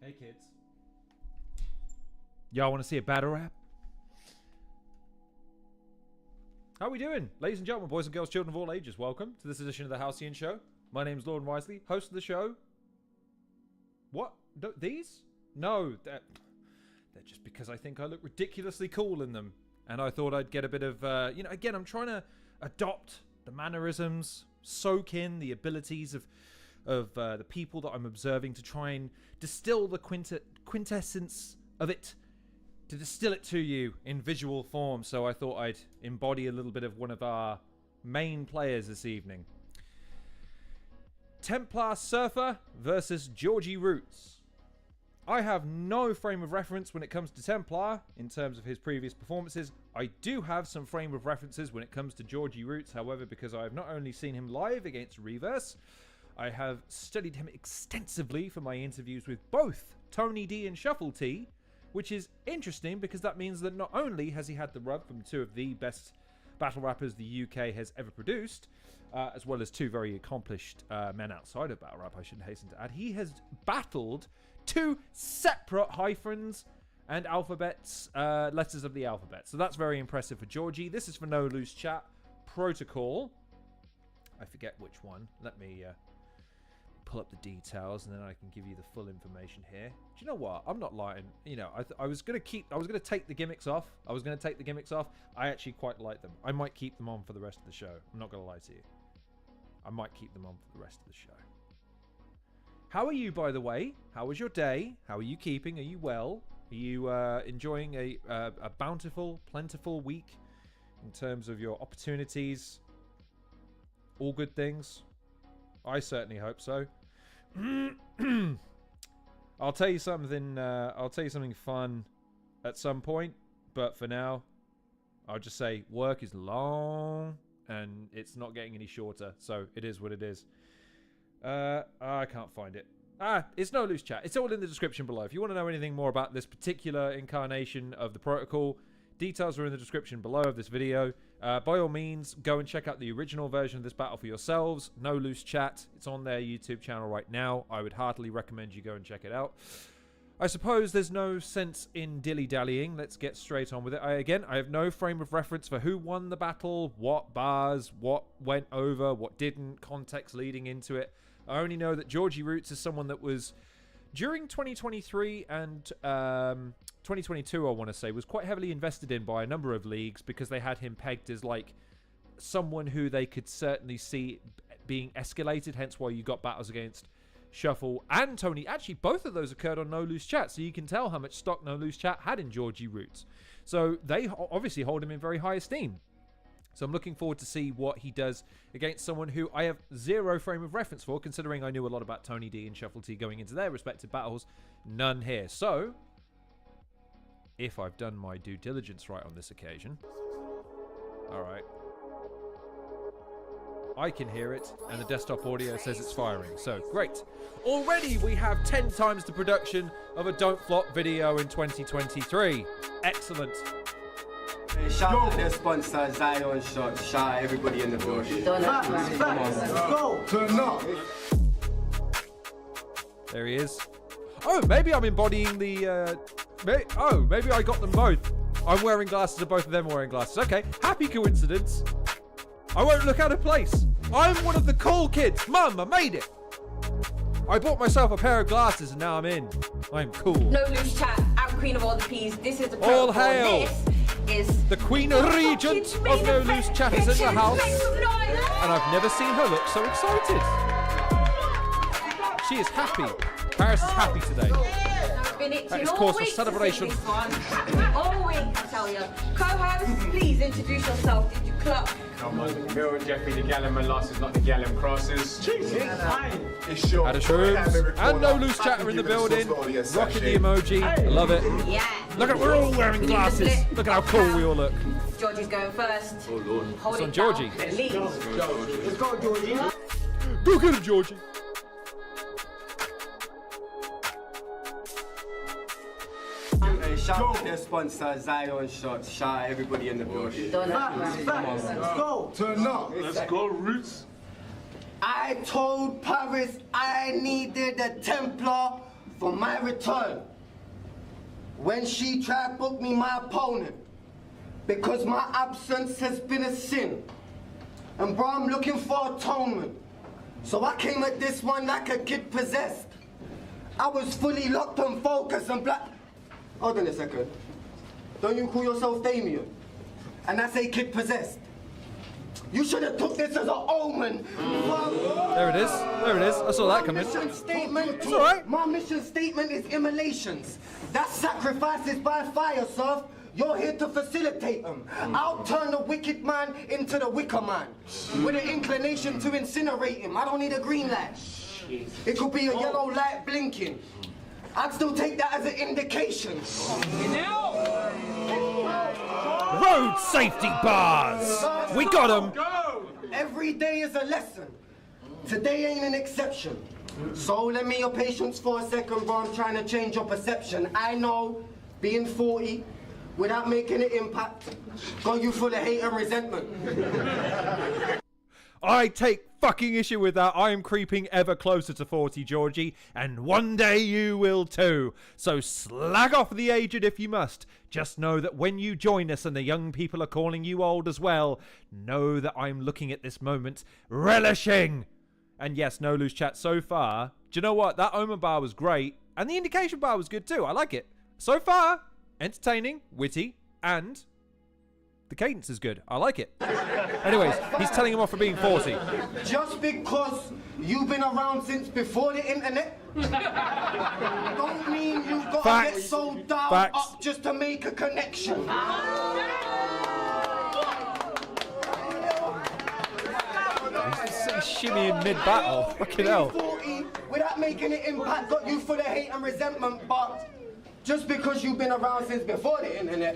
Hey kids. Y'all want to see a battle rap? How we doing? Ladies and gentlemen, boys and girls, children of all ages, welcome to this edition of the Halcyon Show. My name's Lord Wisely, host of the show. What? These? No, they're just because I think I look ridiculously cool in them. And I thought I'd get a bit of, again, I'm trying to adopt the mannerisms, soak in the abilities of the people that I'm observing to try and distill the quintessence of it, to distill it to you in visual form. So I thought I'd embody a little bit of one of our main players this evening. Templar Surfa versus Georgie Roots. I have no frame of reference when it comes to Templar in terms of his previous performances. I do have some frame of references when it comes to Georgie Roots, however, because I have not only seen him live against Reverse, I have studied him extensively for my interviews with both Tony D and Shuffle T, which is interesting because that means that not only has he had the rub from two of the best battle rappers the UK has ever produced, as well as two very accomplished men outside of battle rap, I should hasten to add, he has battled two separate hyphens and alphabets, letters of the alphabet. So that's very impressive for Georgie. This is for No Loose Chat Protocol. I forget which one. Let me pull up the details and then I can give you the full information here. Do you know what? I'm not lying. You know, I was gonna take the gimmicks off. I actually quite like them. I might keep them on for the rest of the show. I'm not gonna lie to you. I might keep them on for the rest of the show. How are you, by the way? How was your day? How are you keeping? Are you well? Are you enjoying a bountiful, plentiful week in terms of your opportunities? All good things? I certainly hope so. I'll tell you something. I'll tell you something fun at some point. But for now, I'll just say work is long and it's not getting any shorter. So it is what it is. I can't find it. It's No Loose Chat. It's all in the description below. If you want to know anything more about this particular incarnation of the protocol, details are in the description below of this video. By all means, go and check out the original version of this battle for yourselves. No Loose Chat. It's on their YouTube channel right now. I would heartily recommend you go and check it out. I suppose there's no sense in dilly-dallying. Let's get straight on with it. I have no frame of reference for who won the battle, what bars, what went over, what didn't, context leading into it. I only know that Georgie Roots is someone that was, during 2023 and 2022, I want to say, was quite heavily invested in by a number of leagues because they had him pegged as like someone who they could certainly see being escalated, hence why you got battles against Shuffle and Tony. Actually, both of those occurred on No Loose Chat, so you can tell how much stock No Loose Chat had in Georgie Roots. So they obviously hold him in very high esteem. So I'm looking forward to see what he does against someone who I have zero frame of reference for, considering I knew a lot about Tony D and Shuffle T going into their respective battles. None here. So, if I've done my due diligence right on this occasion. Alright. I can hear it, and the desktop audio says it's firing. So, great. Already we have 10 times the production of a Don't Flop video in 2023. Excellent. Shout out to their sponsor, Halcyon Show. Shout out everybody in the building. Go! Turn up! There he is. Oh, maybe I'm embodying the... maybe I got them both. I'm wearing glasses and both of them are wearing glasses. Okay, happy coincidence. I won't look out of place. I'm one of the cool kids. Mum, I made it. I bought myself a pair of glasses and now I'm in. I'm cool. No Loose Chat, I'm queen of all the peas. This is the All protocol. hail. This is The Queen Regent of No Loose Chat is in the house. And I've never seen her look so excited. She is happy. Paris is happy today. That is cause for celebration. All week, I tell you. Co-host, please introduce yourself. Did you clock? Come on, Mirror Jeffrey, the Gallon molasses, not the Gallon crosses. Jesus! It's short. Had a shrooms and No Loose Chatter in the building. Rocking the emoji. I love it. Yeah. Look at, we're all wearing glasses. Look at how cool we all look. Georgie's going first. Oh, Lord. Hold It's it on Georgie. down, please. Let's go, Georgie! Go get him, Georgie. Shout out to their sponsor, Halcyon Show. Shout out everybody in the building. Let's go! Turn up! Let's go, Roots. I told Paris I needed a Templar for my return. When she tried to book me my opponent, because my absence has been a sin. And bro, I'm looking for atonement. So I came at this one like a kid possessed. I was fully locked and focused and black. Hold on a second. Don't you call yourself Damien? And I say kid possessed. You should have took this as an omen. There it is. There it is. I saw that coming. It's all right. My mission statement is immolations. That's sacrifices by fire, Surf. You're here to facilitate them. I'll turn the wicked man into the wicker man. With an inclination to incinerate him. I don't need a green light. It could be a yellow light blinking. I'd still take that as an indication. Road safety bars. We got them. Every day is a lesson. Today ain't an exception. So lend me your patience for a second, bro. I'm trying to change your perception. I know being 40 without making an impact got you full of hate and resentment. I take fucking issue with that. I am creeping ever closer to 40, Georgie, and one day you will too. So slag off the aged if you must. Just know that when you join us and the young people are calling you old as well, know that I'm looking at this moment relishing. And yes, no loose chat so far. Do you know what? That omen bar was great, and the indication bar was good too. I like it. So far, entertaining, witty, and the cadence is good. I like it. Anyways, he's telling him off for being 40. Just because you've been around since before the internet don't mean you've got to get so down up just to make a connection. He's shimmying mid-battle. Fucking hell. 40 without making an impact got you full of hate and resentment, but just because you've been around since before the internet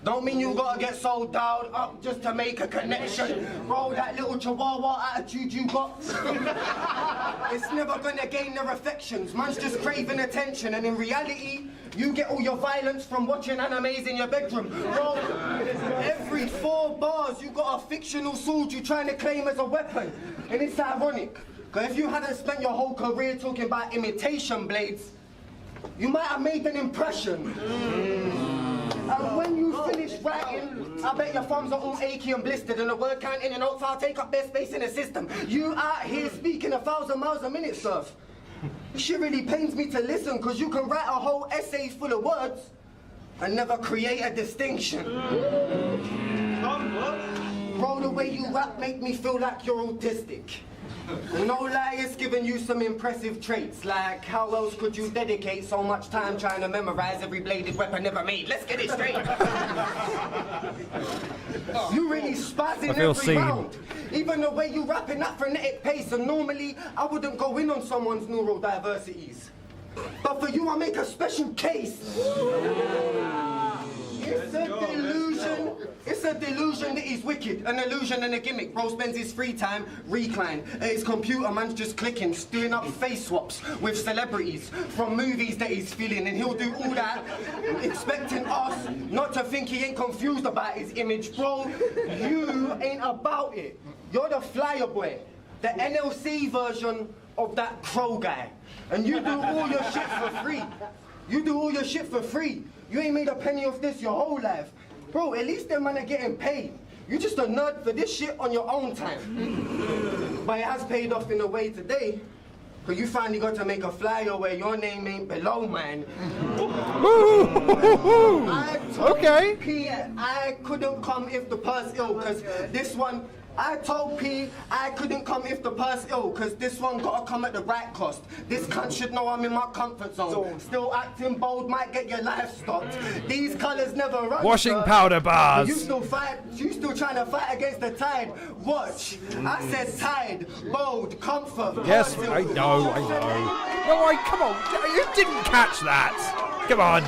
don't mean you gotta get so down up just to make a connection. Bro, that little chihuahua attitude you got, it's never gonna gain their affections. Man's just craving attention, and in reality, you get all your violence from watching animes in your bedroom. Bro, every 4 bars, you got a fictional sword you trying to claim as a weapon. And it's ironic, because if you hadn't spent your whole career talking about imitation blades, you might have made an impression. And when you finish writing, I bet your thumbs are all achy and blistered and the word count in and out file take up their space in the system. You out here speaking 1,000 miles a minute, Surf. This shit really pains me to listen, because you can write a whole essay full of words and never create a distinction. Bro, the way you rap make me feel like you're autistic. No lie, it's giving you some impressive traits, like how else could you dedicate so much time trying to memorize every bladed weapon ever made? Let's get it straight. You really spazzing every round. Even the way you rap in that frenetic pace, and normally I wouldn't go in on someone's neurodiversities. But for you, I make a special case. It's a delusion. It's a delusion that he's wicked. An illusion and a gimmick. Bro spends his free time reclined at his computer, man's just clicking, doing up face swaps with celebrities from movies that he's feeling, and he'll do all that expecting us not to think he ain't confused about his image. Bro, you ain't about it. You're the flyer boy, the NLC version of that Crow guy. And you do all your shit for free. You do all your shit for free. You ain't made a penny off this your whole life. Bro, at least them man are getting paid. You just a nerd for this shit on your own time. But it has paid off in a way today, because you finally got to make a flyer where your name ain't below mine. Okay. P, I couldn't come if the purse ill, because this one, I told P I couldn't come if the purse ill, because this one gotta come at the right cost. This cunt should know I'm in my comfort zone. Still acting bold might get your life stopped. These colours never run. Washing sir. powder bars. You still trying to fight against the tide. Watch, I said tide, bold, comfort. Yes, I know. No, come on. You didn't catch that. Come on.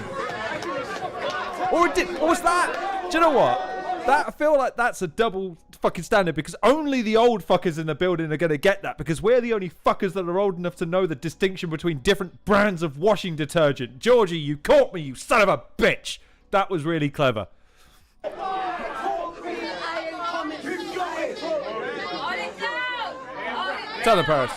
Or it did. What was that? Do you know what? I feel like that's a double fucking standard, because only the old fuckers in the building are going to get that, because we're the only fuckers that are old enough to know the distinction between different brands of washing detergent. Georgie, you caught me, you son of a bitch. That was really clever. Tell him, Paris.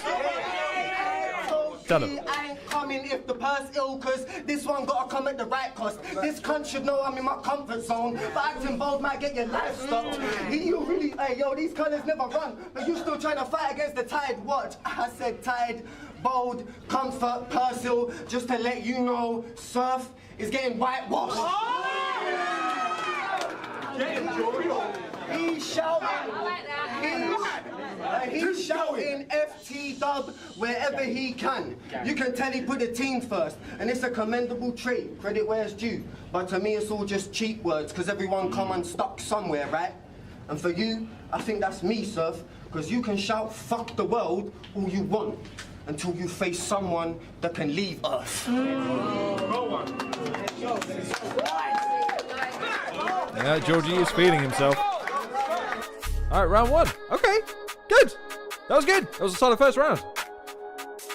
Tell him. I ain't coming coming if the purse ill, cause this one gotta come at the right cost. This cunt should know I'm in my comfort zone, but acting bold might get your life stopped. You really, hey yo, these colours never run, but you still trying to fight against the tide. What? I said tide, bold, comfort, purse ill, just to let you know, Surf is getting whitewashed. He's shouting. He's shouting FT dub wherever he can. You can tell he put the team first, and it's a commendable trait. Credit where it's due. But to me, it's all just cheap words, because everyone come unstuck somewhere, right? And for you, I think that's me, Surf, because you can shout fuck the world all you want until you face someone that can leave Earth. Yeah, Georgie is feeling himself. All right, round one. Okay, good. That was good. That was a solid first round.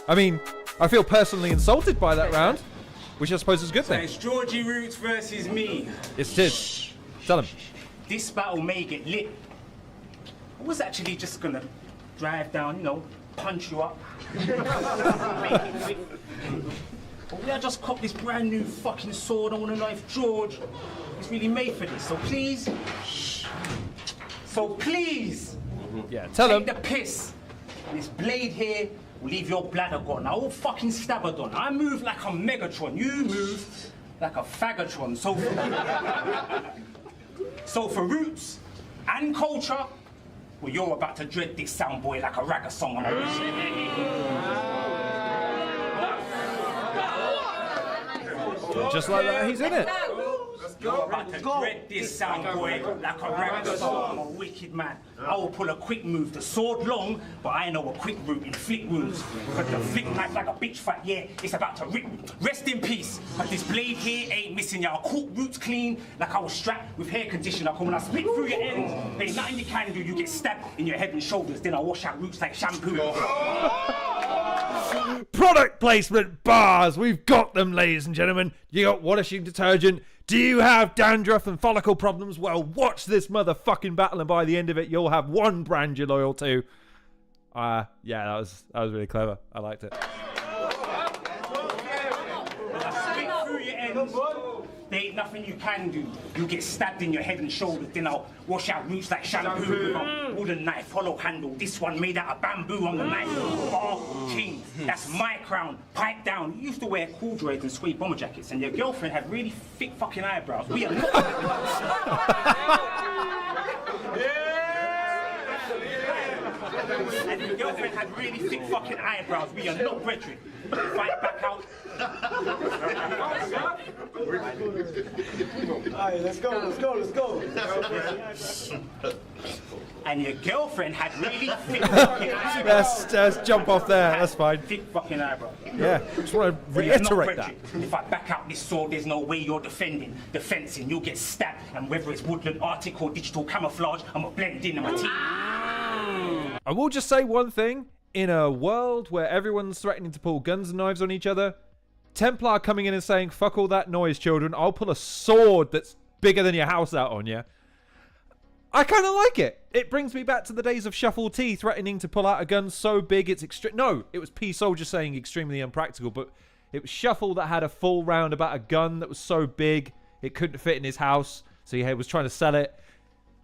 I mean, I feel personally insulted by that round, which I suppose is a good thing. It's Georgie Roots versus me. It's Tiz. Tell him. This battle may get lit. I was actually just gonna drive down, you know, punch you up. Make it quick. But I just copped this brand new fucking sword. I wanna know if George is really made for this. So please, Yeah, tell him. take the piss. This blade here will leave your bladder gone. I will fucking stabadon. I move like a Megatron. You move like a Fagatron. So for Roots and culture, well, you're about to dread this sound boy like a ragga song on a Just like that, he's in it. You're about to dread this sound boy like a ragga song. I'm a wicked man. I will pull a quick move, the sword long, but I know a quick route in flick wounds. But the flick knife like a bitch fight, yeah, it's about to rip. Rest in peace. But this blade here ain't missing ya. I caught Roots clean like I was strapped with hair conditioner. When I split through your ends, there ain't nothing you can do. You get stabbed in your head and shoulders. Then I wash out Roots like shampoo. Product placement bars. We've got them, ladies and gentlemen. You got washing detergent. Do you have dandruff and follicle problems? Well, watch this motherfucking battle, and by the end of it, you'll have one brand you're loyal to. Yeah, that was really clever. I liked it. Split through your ends. There ain't nothing you can do. You get stabbed in your head and shoulders, then I'll wash out Roots like shampoo with a wooden knife, hollow handle. This one made out of bamboo on the knife. Bar king, that's my crown. Pipe down. You used to wear corduroys and suede bomber jackets, and your girlfriend had really thick fucking eyebrows. We are not. And your girlfriend had really thick fucking eyebrows. We are not brethren. Fight back out. Alright, let's go. And your girlfriend had really thick fucking eyebrows. Let's jump off there. That's fine. Thick fucking eyebrows. Yeah, just want to We are not reiterate that. brethren. If I back out this sword, there's no way you're defending. You'll get stabbed. And whether it's woodland, arctic, or digital camouflage, I'm gonna blend in my team. I will just say one thing. In a world where everyone's threatening to pull guns and knives on each other, Templar coming in and saying, fuck all that noise, children. I'll pull a sword that's bigger than your house out on you. I kind of like it. It brings me back to the days of Shuffle T threatening to pull out a gun so big it's extreme. No, it was P Soldier saying extremely impractical, but it was Shuffle that had a full round about a gun that was so big it couldn't fit in his house, so he was trying to sell it.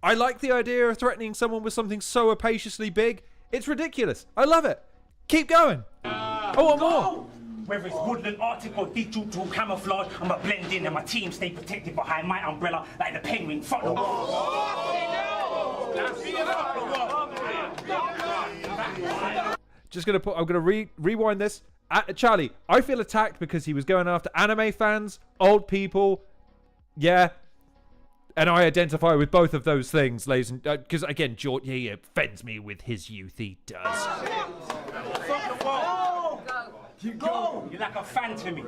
I like the idea of threatening someone with something so opaciously big. It's ridiculous. I love it. Keep going. I want more. Whether it's woodland, arctic, or digital camouflage, I'm gonna blend in and my team stay protected behind my umbrella like the penguin. Fuck the world. I'm gonna rewind this. Charlie, I feel attacked because he was going after anime fans, old people. Yeah. And I identify with both of those things, ladies and... Because, again, George, he offends me with his youth. He does. Fuck the world. Go. You're like a fan to me.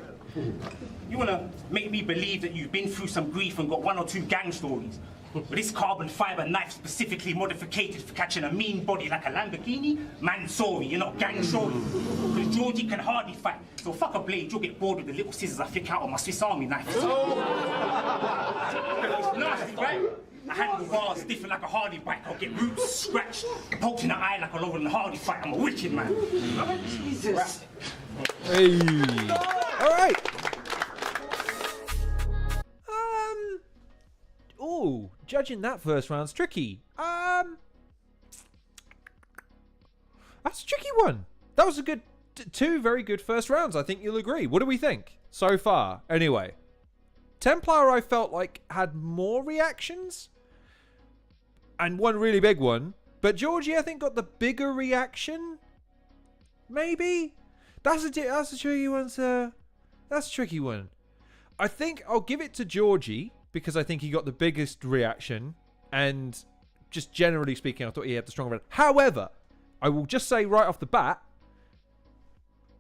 You want to make me believe that you've been through some grief and got one or two gang stories. But this carbon fiber knife specifically modified for catching a mean body like a Lamborghini? Man, sorry, you're not gang sorry. Because Georgie can hardly fight. So fuck a blade, you'll get bored with the little scissors I flick out on my Swiss Army knife. It's nasty, right? I handle bars different like a Hardy bike. I'll get Roots scratched, poked in the eye like a Laurel and Hardy fight. I'm a wicked man. Jesus. Hey. All right. Oh, judging that first round's tricky. That's a tricky one. That was a good, two very good first rounds. I think you'll agree. What do we think so far? Anyway, Templar I felt like had more reactions, and one really big one. But Georgie I think got the bigger reaction. Maybe that's a tricky one, sir. That's a tricky one. I think I'll give it to Georgie because I think he got the biggest reaction, and just generally speaking, I thought he had the stronger round. However, I will just say right off the bat,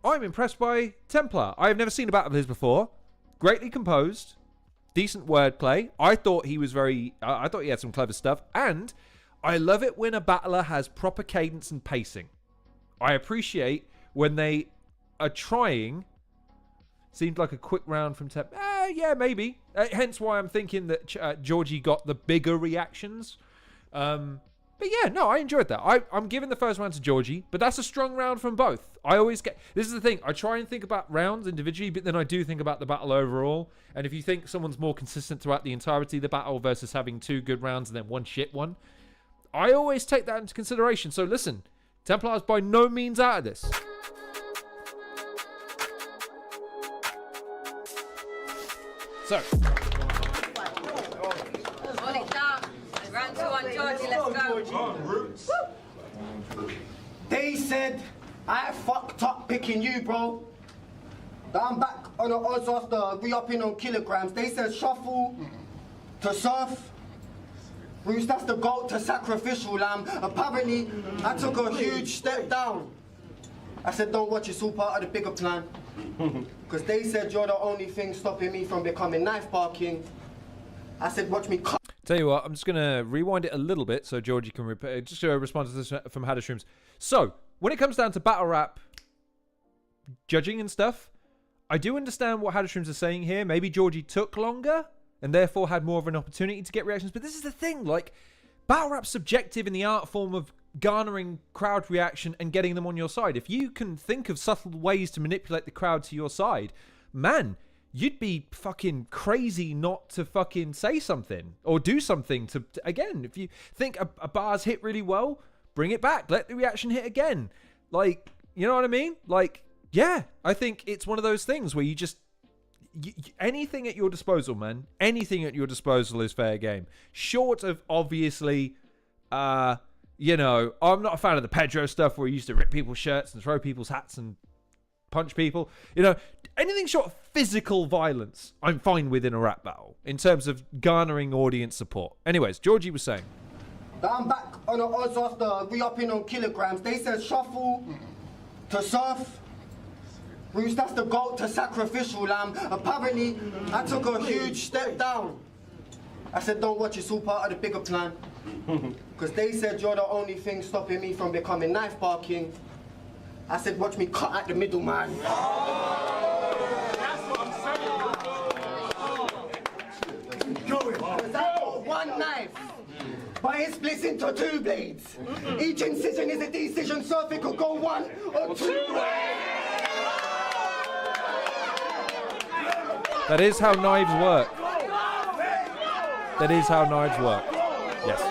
I'm impressed by Templar. I have never seen a battle of his before. Greatly composed, decent wordplay. I thought he was I thought he had some clever stuff, and I love it when a battler has proper cadence and pacing. I appreciate when they are trying. Seemed like a quick round from Temp. Yeah, maybe. Hence why I'm thinking that Georgie got the bigger reactions. But yeah, no, I enjoyed that. I'm giving the first round to Georgie, but that's a strong round from both. I always get... This is the thing. I try and think about rounds individually, but then I do think about the battle overall. And if you think someone's more consistent throughout the entirety of the battle versus having two good rounds and then one shit one, I always take that into consideration. So listen, Templar's by no means out of this. So... Hold it down. Round 2 on Georgie, let's go. They said I fucked up picking you, bro. That I'm back on the odds after re-upping on kilograms. They said shuffle to surf. Roots, that's the goat to sacrificial lamb. Apparently, I took a huge step down. I said, don't watch, it's all part of the bigger plan. Because they said you're the only thing stopping me from becoming knife barking. I said, watch me cut. Tell you what, I'm just going to rewind it a little bit so Georgie can just respond to this from Hadashrooms. So, when it comes down to battle rap judging and stuff, I do understand what Hadashrooms are saying here. Maybe Georgie took longer and therefore had more of an opportunity to get reactions. But this is the thing, like, battle rap's subjective in the art form of garnering crowd reaction and getting them on your side. If you can think of subtle ways to manipulate the crowd to your side, man, you'd be fucking crazy not to fucking say something or do something to again, if you think a bar's hit really well, bring it back, let the reaction hit again. Like, you know what I mean? Like, yeah, I think it's one of those things where you just anything at your disposal, man, anything at your disposal is fair game, short of obviously you know, I'm not a fan of the Pedro stuff where he used to rip people's shirts and throw people's hats and punch people. You know, anything short of physical violence, I'm fine with in a rap battle in terms of garnering audience support. Anyways, Georgie was saying. I'm back on the odds after re-upping on kilograms. They said shuffle to surf. Roots, that's the goat to sacrificial lamb. Apparently, I took a huge step down. I said, don't watch, it's all part of the bigger plan. Because they said you're the only thing stopping me from becoming knife barking. I said, watch me cut at the middle, man. That's what I'm saying. Because I got one knife, but it splits into two blades. Each incision is a decision, so if it could go one or two ways. That is how knives work. That is how knives work. Yes.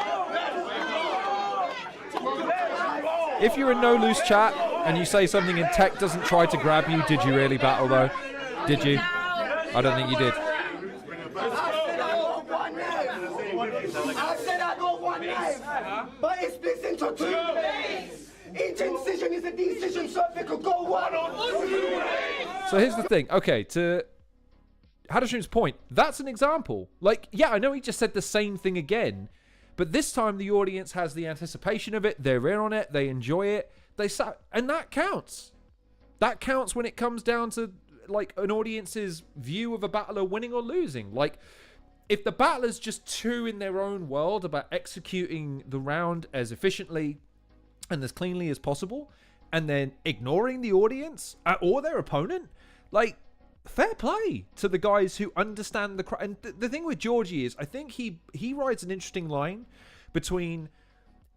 If you're in no loose chat and you say something and tech doesn't try to grab you, did you really battle though? Did you? I don't think you did. I said I got one knife, but it splits into two blades. Each incision is a decision, so if it could go one or two ways. So here's the thing. Okay, to Hadashrooms' point, that's an example. Like, yeah, I know he just said the same thing again, but this time the audience has the anticipation of it. They're in on it. They enjoy it. And that counts. That counts when it comes down to like an audience's view of a battler winning or losing. Like, if the battler's just too in their own world about executing the round as efficiently and as cleanly as possible, and then ignoring the audience or their opponent, like, fair play to the guys who understand the crowd. And the thing with Georgie is, I think he rides an interesting line between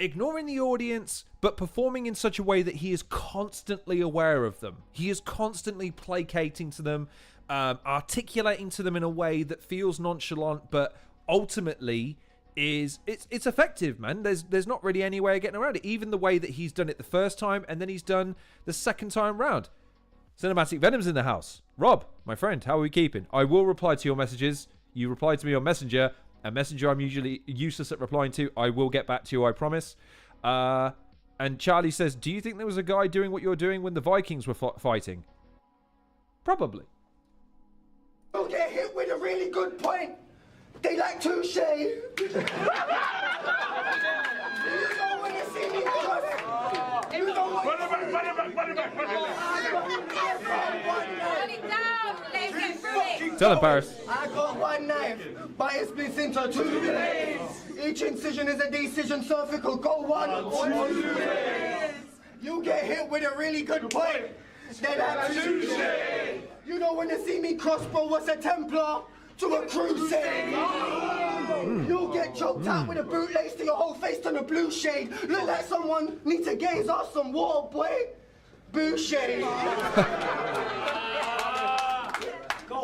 ignoring the audience, but performing in such a way that he is constantly aware of them. He is constantly placating to them, articulating to them in a way that feels nonchalant, but ultimately it's effective, man. There's not really any way of getting around it. Even the way that he's done it the first time, and then he's done the second time round. Cinematic Venom's in the house. Rob, my friend, how are we keeping? I will reply to your messages. You reply to me on Messenger. A Messenger I'm usually useless at replying to. I will get back to you, I promise. And Charlie says, do you think there was a guy doing what you're doing when the Vikings were fighting? Probably. You'll get hit with a really good point. They like touche. You don't want to see me cross. You don't want to see me. Tell him, Paris. I got one knife, but it splits into two blades. Each incision is a decision, so if it could go one or two ways. You get hit with a really good point. They like touche. You don't want to see me cross, bro. What's a Templar to a crusade? You'll get choked out with a bootlace to your whole face turn a blue shade. Look like someone needs to gaze off some water, boy. Boo shade.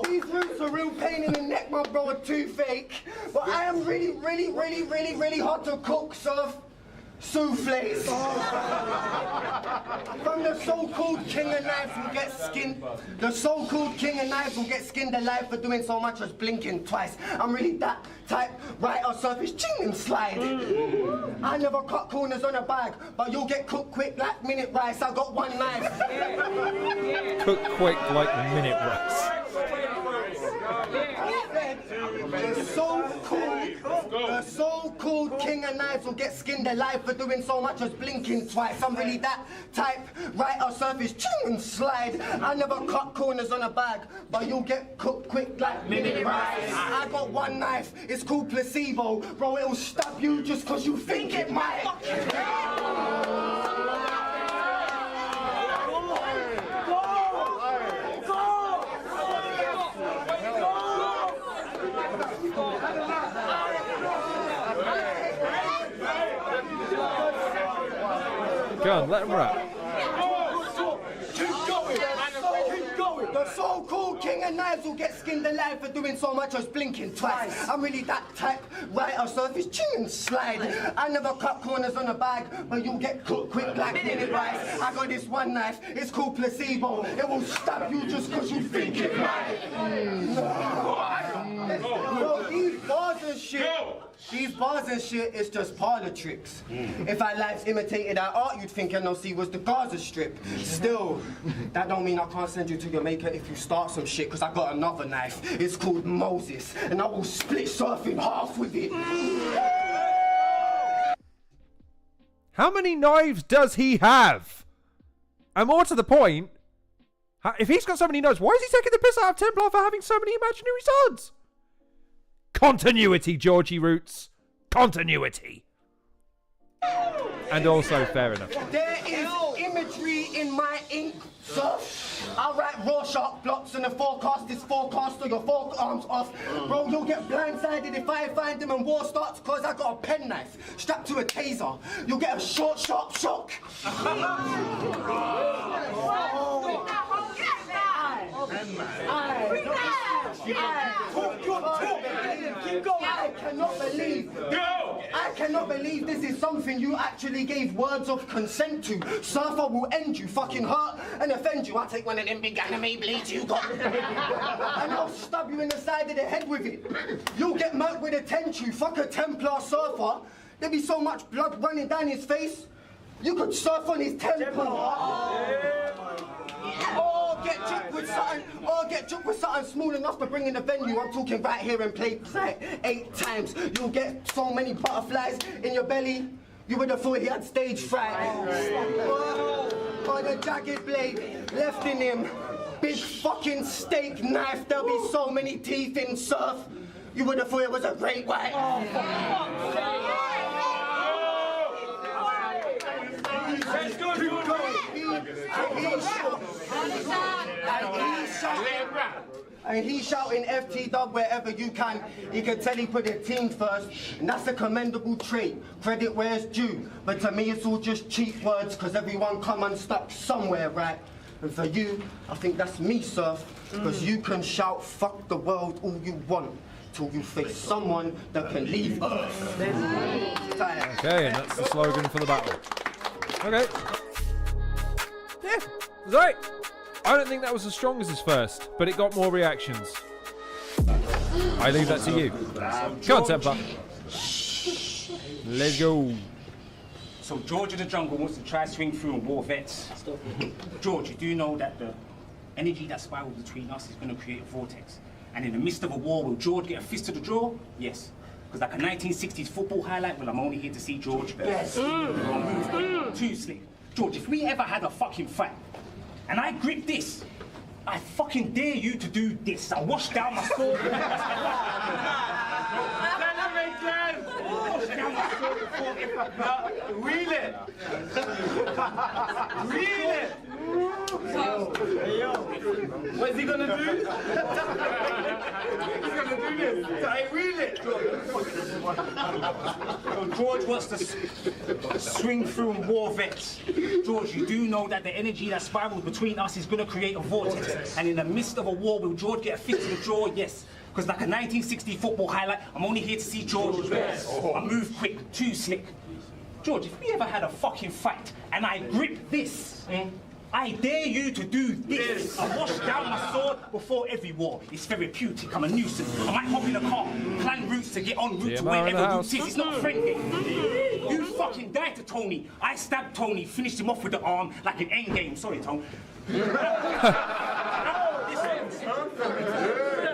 These roots are real pain in the neck, my bro, are too fake. But I am really hard to cook, so souffles. From the so-called king of knives will get skinned. The so-called king of knives will get skinned alive for doing so much as blinking twice. I'm really that type, right on surface, ching and slide. I never cut corners on a bag, but you'll get cooked quick like minute rice. I got one knife. Cook quick like minute rice. The so-called king of knives will get skinned alive for doing so much as blinking twice. I'm really that type, right on surface, ching and slide. I never cut corners on a bag, but you'll get cooked quick like minute rice. I got one knife, it's called placebo. Bro, it'll stab you just cause you think it might. Go on, let him rap. The so-called king of knives will get skinned alive for doing so much as blinking twice. I'm really that type, right on surface, ching and slide. I never cut corners on a bag, but you'll get cooked quick like minute rice. I got this one knife, it's called placebo. It will stab you just cause you think it might. Yo, these bars and shit is just parlor tricks. If our lives imitated our art, you'd think NLC was the Gaza Strip. Still, that don't mean I can't send you to your maker if you start some shit, cause I got another knife. It's called Moses, and I will split surf in half with it. How many knives does he have? And more to the point, if he's got so many knives, why is he taking the piss out of Templar for having so many imaginary swords? Continuity, Georgie Roots. Continuity. And also, fair enough. There is imagery in my ink, sir. I write Rorschach blocks and the forecast is forecast or your forearms off. Bro, you'll get blindsided if I find them and war starts cause I got a penknife strapped to a taser. You'll get a short, sharp shock. I cannot believe this is something you actually gave words of consent to. Surfer will end you, fucking hurt and offend you. I'll take one of them big anime blades you got. And I'll stab you in the side of the head with it. You'll get murked with a tenchu. Fuck a Templar Surfer. There'd be so much blood running down his face. You could surf on his temple. Or get jumped with something small enough to bring in the venue. I'm talking right here and play like 8 times. You'll get so many butterflies in your belly. You would have thought he had stage fright. Or the jagged blade left in him. Big fucking steak knife. There'll be so many teeth in surf. You would have thought it was a great white. And he's shouting FT dub wherever you can. He can tell he put the team first, and that's a commendable trait. Credit where it's due. But to me, it's all just cheap words, because everyone come unstuck somewhere, right? And for you, I think that's me, Surf, because you can shout fuck the world all you want till you face someone that can leave Earth. Okay, and that's the slogan for the battle. Okay. Yeah, it's alright. I don't think that was as strong as his first, but it got more reactions. I leave that to you. Come on, Templar. Let's go. So George of the Jungle wants to try swing through and war vets. George, you do know that the energy that spirals between us is going to create a vortex. And in the midst of a war, will George get a fist to the jaw? Yes. Because like a 1960s football highlight, well, I'm only here to see George. Yes. Too slick. George, if we ever had a fucking fight, and I grip this, I fucking dare you to do this. I wash down my sword. Wash down my sword before Wheel it! Wheel it! Hey, yo. What's he gonna do? He's gonna do this. Hey, wheel it! So George wants to swing through and war vets. George, you do know that the energy that spirals between us is going to create a vortex. And in the midst of a war, will George get a fist to the jaw? Yes. Because like a 1960 football highlight, I'm only here to see George. I move quick, too slick. George, if we ever had a fucking fight and I grip this, I dare you to do this. I wash down my sword before every war. It's therapeutic, I'm a nuisance. I might hop in a car, plan routes to get en route to wherever route is. It's not a friend game. You fucking died to Tony. I stabbed Tony, finished him off with the arm like an end game. Sorry, Tony.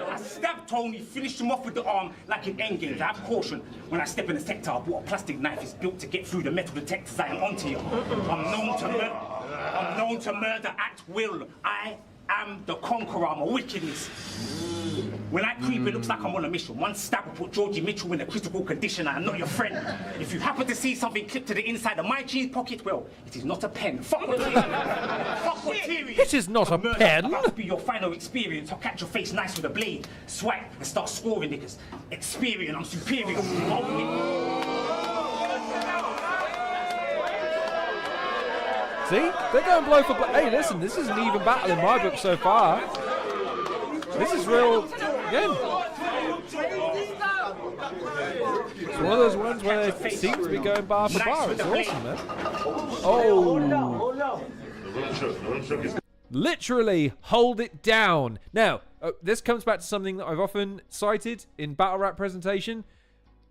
I stabbed Tony, finished him off with the arm like an end game. I have caution. When I step in the sector, I bought a plastic knife. It's built to get through the metal detectors I am onto you. I'm known to murder at will. I am the conqueror. I'm a wickedness. When I creep, it looks like I'm on a mission. One stab will put Georgie Mitchell in a critical condition. I am not your friend. If you happen to see something clipped to the inside of my jeans pocket, well, it is not a pen. Fuck what Fuck what theory. It is not a pen. About to be your final experience. I'll catch your face nice with a blade, swipe, and start scoring niggas. Experience, I'm superior. See? They're going blow for blow. Hey, listen, this is an even battle in my book so far. This is real. Again. It's one of those ones where they seem to be going bar for bar. It's awesome, man. Oh. Literally, hold it down. Now, this comes back to something that I've often cited in battle rap presentation.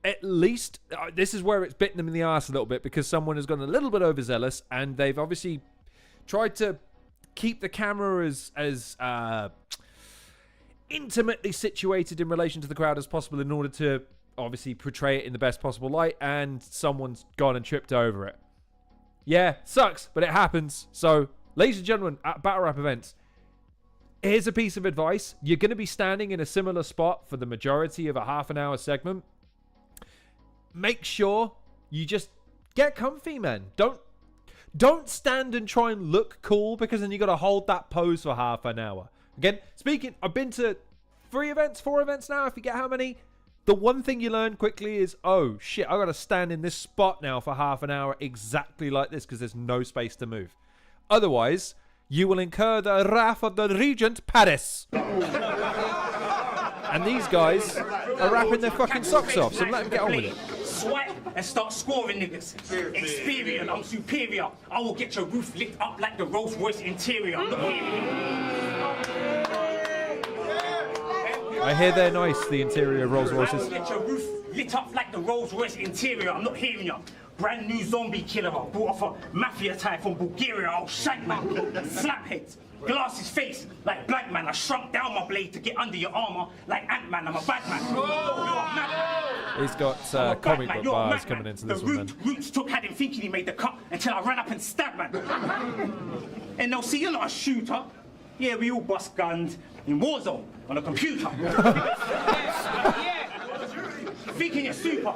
At least, this is where it's bitten them in the arse a little bit, because someone has gone a little bit overzealous, and they've obviously tried to keep the camera as intimately situated in relation to the crowd as possible in order to obviously portray it in the best possible light, and someone's gone and tripped over it. Yeah, sucks, but it happens. So, ladies and gentlemen, at battle rap events, here's a piece of advice. You're going to be standing in a similar spot for the majority of a half-an-hour segment. Make sure you just get comfy, man. Don't stand and try and look cool, because then you got to hold that pose for half an hour. Again, speaking, I've been to 4 events now, I forget how many. The one thing you learn quickly is, oh shit, I got to stand in this spot now for half an hour exactly like this, because there's no space to move. Otherwise, you will incur the wrath of the Regent Paris. And these guys are wrapping their fucking socks off, so let them get on with it. Swipe and start scoring niggas. Experience, I'm superior. I will get your roof lit up like the Rolls Royce interior. I hear they're nice, the interior Rolls Royces. I will get your roof lit up like the Rolls Royce interior. I'm not hearing you. Brand new zombie killer. I brought off a mafia type from Bulgaria. I'll shank man. Slapheads. Glasses face like black man. I shrunk down my blade to get under your armor like Ant-Man. I'm a bad man. You're a man. He's got comic book bars coming into this one, man. Roots took had him thinking he made the cut until I ran up and stabbed man. And they'll see you're not a shooter. Yeah, we all bust guns in Warzone on a computer. Thinking you're super.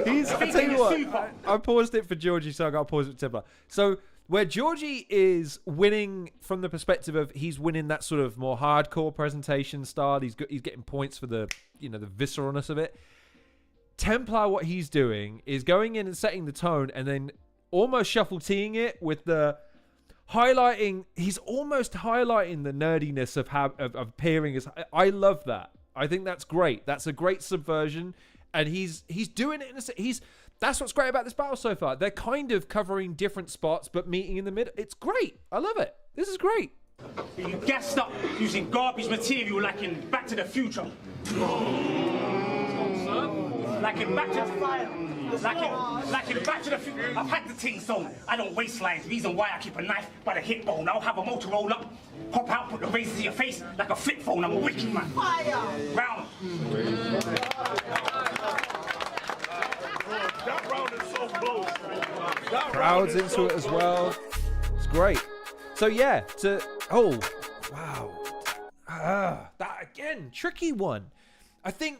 I'll tell you what, I paused it for Georgie, so I got to pause it for Templar. So, Where Georgie is winning from the perspective of he's winning that sort of more hardcore presentation style. He's getting points for the the visceralness of it. Templar, what he's doing is going in and setting the tone, and then almost shuffle teeing it with the highlighting. He's almost highlighting the nerdiness of how of appearing as. I love that. I think that's great. That's a great subversion, and he's doing it in a. That's what's great about this battle so far. They're kind of covering different spots, but meeting in the middle. It's great. I love it. This is great. You gassed up using garbage material like in Back to the Future. Like in Back to the Fire. Like in Back to the Future. I've had the ting song. I don't waste lines. Reason why I keep a knife by the hip bone. I'll have a motor roll up, pop out, put the razor to your face like a flip phone. I'm a wicked man. Fire! Round. That round is so close. Crowds into it as well. It's great. So yeah, wow. That again, tricky one. I think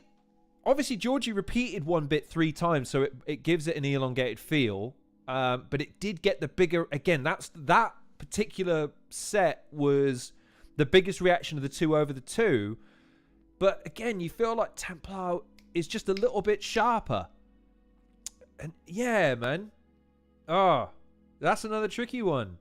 obviously Georgie repeated one bit 3 times, so it gives it an elongated feel. But it did get the bigger again. That particular set was the biggest reaction of the 2 over the 2. But again, you feel like Templar is just a little bit sharper. And yeah, man. Oh, that's another tricky one.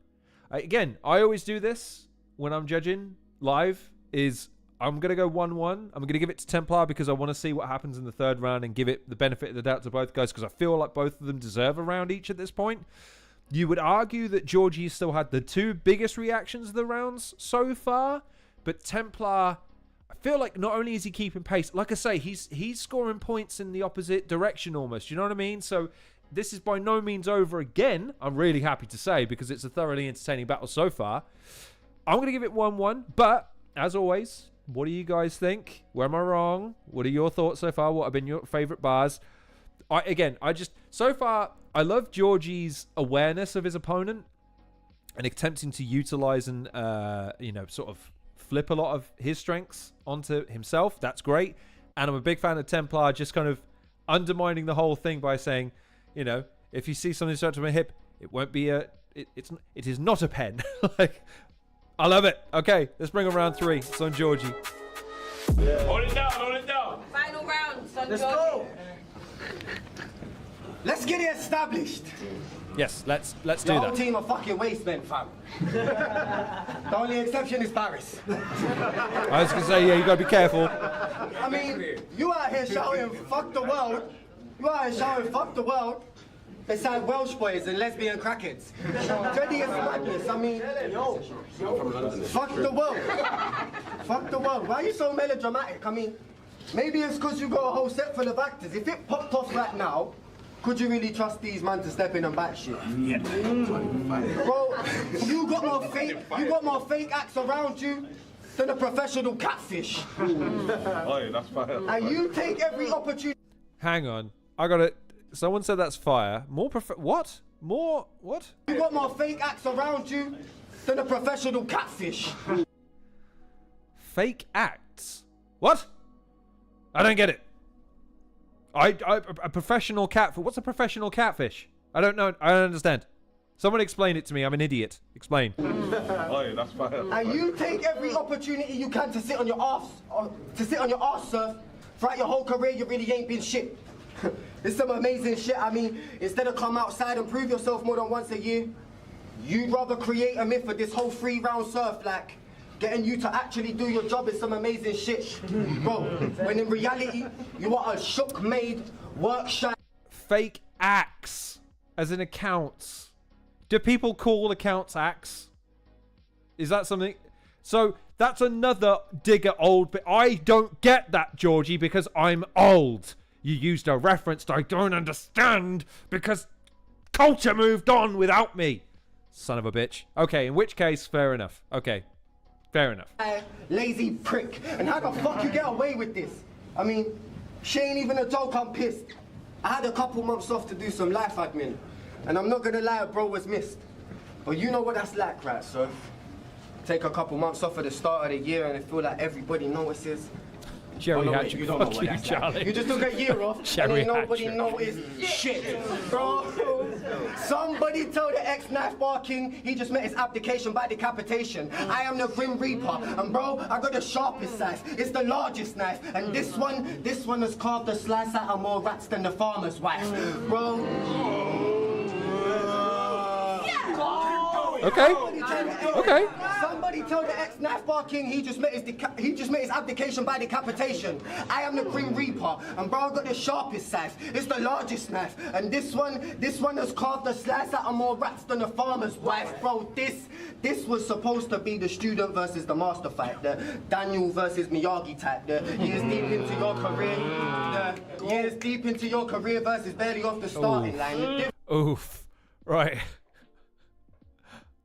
Again, I always do this when I'm judging live, is I'm going to go 1-1. I'm going to give it to Templar because I want to see what happens in the 3rd round and give it the benefit of the doubt to both guys because I feel like both of them deserve a round each at this point. You would argue that Georgie still had the 2 biggest reactions of the rounds so far, but Templar, I feel like not only is he keeping pace, like I say, he's scoring points in the opposite direction almost. You know what I mean? So this is by no means over again, I'm really happy to say, because it's a thoroughly entertaining battle so far. I'm going to give it 1-1, but as always, what do you guys think? Where am I wrong? What are your thoughts so far? What have been your favorite bars? So far, I love Georgie's awareness of his opponent and attempting to utilize and, sort of flip a lot of his strengths onto himself. That's great. And I'm a big fan of Templar just kind of undermining the whole thing by saying, if you see something start to my hip, it won't be it is not a pen. Like, I love it. Okay, let's bring on round 3. It's on Georgie. Yeah. Hold it down. Final round, son. Let's go. Let's get it established. Yes, let's do The whole that. team are fucking wastemen, fam. The only exception is Paris. I was going to say, yeah, you got to be careful. I mean, you out here shouting, fuck the world. You out here shouting, fuck the world. Beside Welsh boys and lesbian crackheads. Ready as madness. I mean, fuck the world. Fuck the world. Why are you so melodramatic? I mean, maybe it's because you got a whole set full of actors. If it popped off right now, could you really trust these man to step in and back shit? Yeah. Bro, you got more fake acts around you than a professional catfish. Oh, that's fire. And you take every opportunity. Hang on. I got it. Someone said that's fire. What? More what? You got more fake acts around you than a professional catfish. Fake acts? What? I don't get it. A professional catfish. What's a professional catfish? I don't know. I don't understand. Someone explain it to me. I'm an idiot. Explain. Oh, that's fire. And you take every opportunity you can to sit on your arse, sir. Throughout your whole career, you really ain't been shit. It's some amazing shit. I mean, instead of come outside and prove yourself more than once a year, you'd rather create a myth for this whole 3-round surf, like getting you to actually do your job is some amazing shit. Bro, when in reality, you are a shook-made, work-shy... Fake acts. As in accounts. Do people call accounts acts? Is that something... So, that's another digger old bit. I don't get that, Georgie, because I'm old. You used a reference I don't understand because culture moved on without me. Son of a bitch. Okay, in which case, fair enough. Okay, fair enough. Lazy prick. And how the fuck you get away with this? I mean, she ain't even a joke, I'm pissed. I had a couple months off to do some life admin. And I'm not gonna lie, bro was missed. But you know what that's like, right, sir? Take a couple months off at the start of the year and I feel like everybody notices. Jerry wait, Hatcher, you don't know fuck what you, that's like. Charlie. You just took a year off Jerry and ain't nobody Hatcher. noticed shit. Bro, somebody told the ex-knife bar king he just met his abdication by decapitation. I am the Grim Reaper, and bro, I got the sharpest knife. It's the largest knife, and this one has carved a slice out of more rats than the farmer's wife. Bro. Okay. Okay. Somebody told the ex-knife bar king he just met his abdication by decapitation. I am the Grim Reaper, and bro, I got the sharpest knife. It's the largest knife, and this one has carved a slice out of more rats than the farmer's wife. Bro, this was supposed to be the student versus the master fight, the Daniel versus Miyagi type, the years deep into your career, versus barely off the starting line. Oof. Right.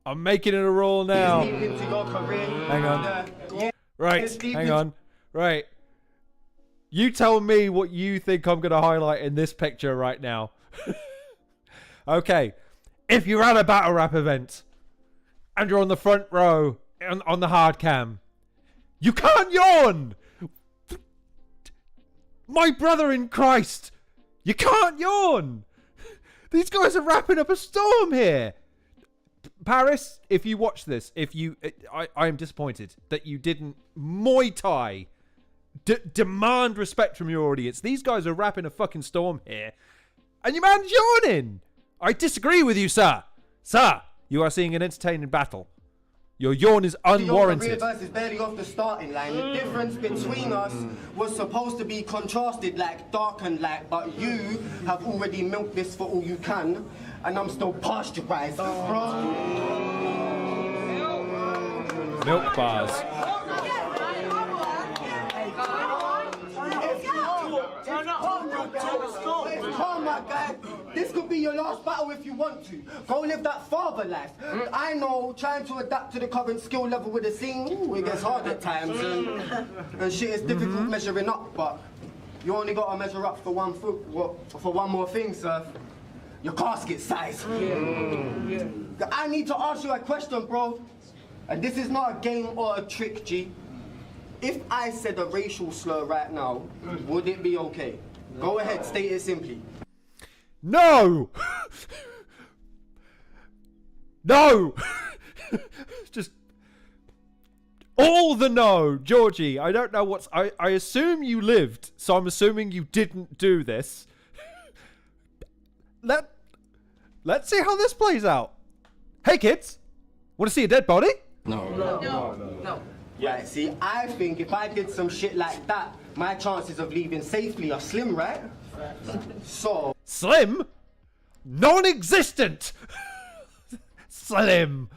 I'm making it a roll now. Deep into your career, Hang on. Right. Hang on. Right. You tell me what you think I'm going to highlight in this picture right now. Okay. If you're at a battle rap event and you're on the front row on the hard cam, you can't yawn. My brother in Christ, you can't yawn. These guys are wrapping up a storm here. Paris, if you watch this, I am disappointed that you didn't Muay Thai. Demand respect from your audience. These guys are wrapping a fucking storm here, and your man's yawning. I disagree with you, sir. Sir, you are seeing an entertaining battle. Your yawn is unwarranted. Your career versus barely off the starting line. The difference between us was supposed to be contrasted like dark and light, but you have already milked this for all you can, and I'm still pasteurized, bro. Milk bars. Come on, guys. This could be your last battle if you want to. Go live that father life. I know trying to adapt to the current skill level with the scene, it gets hard at times, and shit is difficult measuring up, but you only got to measure up for one more thing, sir. Your casket size. I need to ask you a question, bro. And this is not a game or a trick, G. If I said a racial slur right now, would it be okay? Go ahead, state it simply. No! No! Just all the no, Georgie. I don't know what's... I assume you lived, so I'm assuming you didn't do this. Let's see how this plays out. Hey, kids. Want to see a dead body? No. Right, see, I think if I did some shit like that, my chances of leaving safely are slim, right? So... Slim? Non-existent! Slim.